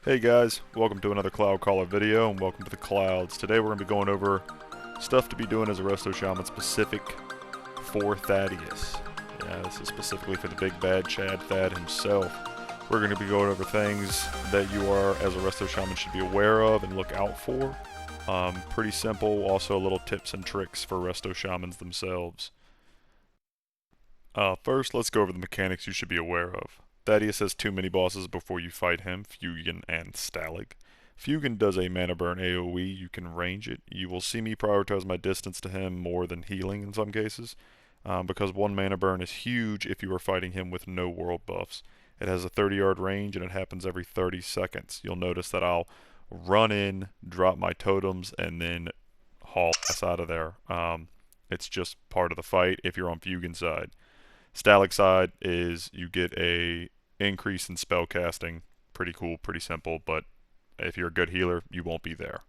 Hey guys, welcome to another Cloud Caller video, and welcome to the Clouds. Today we're going to be going over stuff to be doing as a Resto Shaman specific for Thaddius. Yeah, this is specifically for the big bad Chad Thad himself. We're going to be going over things that you are, as a Resto Shaman, should be aware of and look out for. Pretty simple, also a little tips and tricks for Resto Shamans themselves. First, let's go over the mechanics you should be aware of. Thaddius has two mini-bosses before you fight him, Fugan and Stalag. Fugan does a mana burn AoE, you can range it. You will see me prioritize my distance to him more than healing in some cases, because one mana burn is huge if you are fighting him with no world buffs. It has a 30-yard range and it happens every 30 seconds. You'll notice that I'll run in, drop my totems, and then haul us out of there. It's just part of the fight if you're on Fugan's side. Stalag side is you get a increase in spell casting. Pretty cool, pretty simple, but if you're a good healer, you won't be there.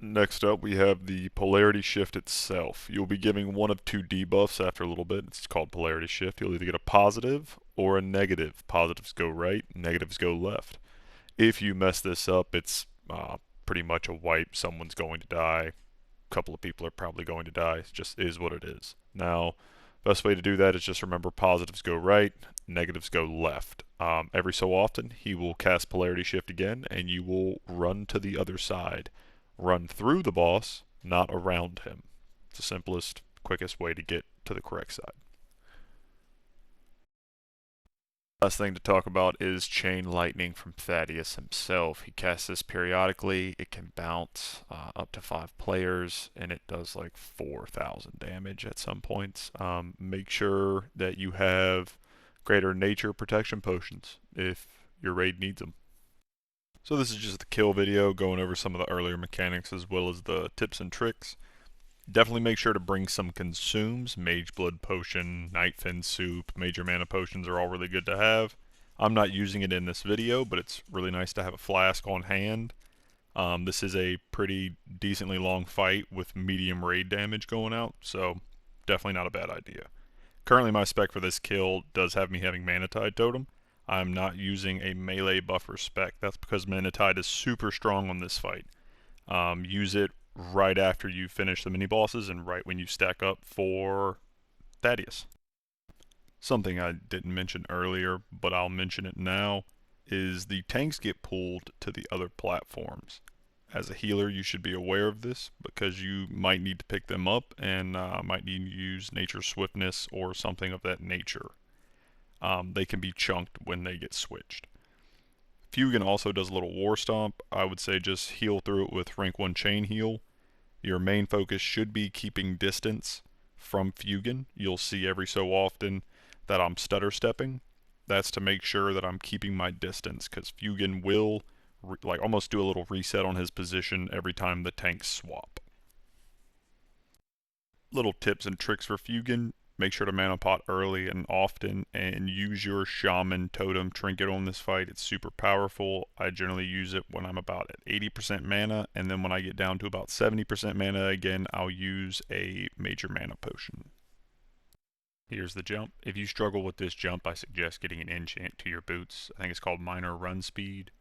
Next up, we have the polarity shift itself. You'll be giving one of two debuffs after a little bit. It's called polarity shift. You'll either get a positive or a negative. Positives go right, negatives go left. If you mess this up, it's pretty much a wipe. Someone's going to die. A couple of people are probably going to die. It just is what it is. Now, best way to do that is just remember positives go right, negatives go left. Every so often, he will cast Polarity Shift again, and you will run to the other side. Run through the boss, not around him. It's the simplest, quickest way to get to the correct side. Last thing to talk about is Chain Lightning from Thaddius himself. He casts this periodically. It can bounce up to 5 players, and it does like 4,000 damage at some points. Make sure that you have greater nature protection potions if your raid needs them. So this is just the kill video going over some of the earlier mechanics as well as the tips and tricks. Definitely make sure to bring some consumes. Mage Blood Potion, Nightfin Soup, Major Mana Potions are all really good to have. I'm not using it in this video, but it's really nice to have a flask on hand. This is a pretty decently long fight with medium raid damage going out, so definitely not a bad idea. Currently my spec for this kill does have me having Mana Tide Totem. I'm not using a melee buffer spec. That's because Mana Tide is super strong on this fight. Use it right after you finish the mini-bosses and right when you stack up for Thaddius. Something I didn't mention earlier, but I'll mention it now, is the tanks get pulled to the other platforms. As a healer, you should be aware of this because you might need to pick them up and might need to use Nature Swiftness or something of that nature. They can be chunked when they get switched. Fugan also does a little War Stomp. I would say just heal through it with rank 1 Chain Heal. Your main focus should be keeping distance from Fugan. You'll see every so often that I'm stutter stepping. That's to make sure that I'm keeping my distance because Fugan will like almost do a little reset on his position every time the tanks swap. Little tips and tricks for Fugan. Make sure to mana pot early and often and use your Shaman Totem Trinket on this fight. It's super powerful. I generally use it when I'm about at 80% mana, and then when I get down to about 70% mana again, I'll use a Major Mana Potion. Here's the jump. If you struggle with this jump, I suggest getting an enchant to your boots. I think it's called Minor Run Speed.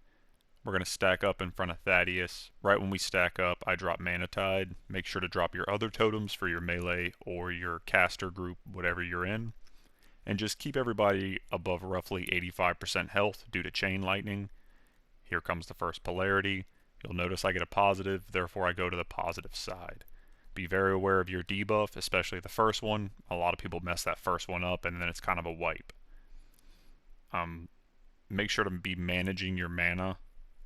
We're going to stack up in front of Thaddius. Right when we stack up, I drop Mana Tide. Make sure to drop your other totems for your melee or your caster group, whatever you're in. And just keep everybody above roughly 85% health due to Chain Lightning. Here comes the first polarity. You'll notice I get a positive, therefore I go to the positive side. Be very aware of your debuff, especially the first one. A lot of people mess that first one up and then it's kind of a wipe. Make sure to be managing your mana.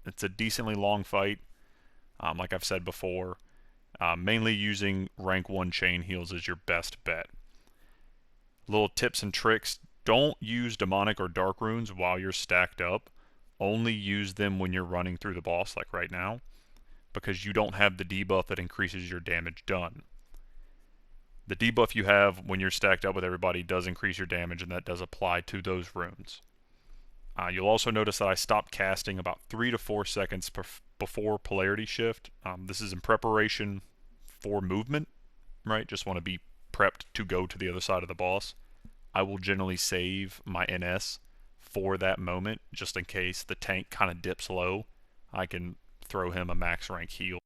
It's a decently long fight, like I've said before. Mainly using rank 1 chain heals is your best bet. Little tips and tricks. Don't use demonic or dark runes while you're stacked up. Only use them when you're running through the boss, like right now, because you don't have the debuff that increases your damage done. The debuff you have when you're stacked up with everybody does increase your damage, and that does apply to those runes. You'll also notice that I stopped casting about 3 to 4 seconds before polarity shift. This is in preparation for movement, right? Just want to be prepped to go to the other side of the boss. I will generally save my NS for that moment, just in case the tank kind of dips low. I can throw him a max rank heal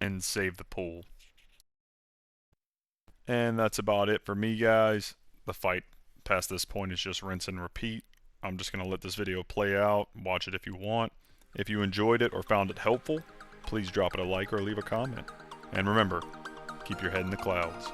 and save the pool. And that's about it for me, guys. The fight past this point is just rinse and repeat. I'm just going to let this video play out. Watch it if you want. If you enjoyed it or found it helpful, please drop it a like or leave a comment. And remember, keep your head in the clouds.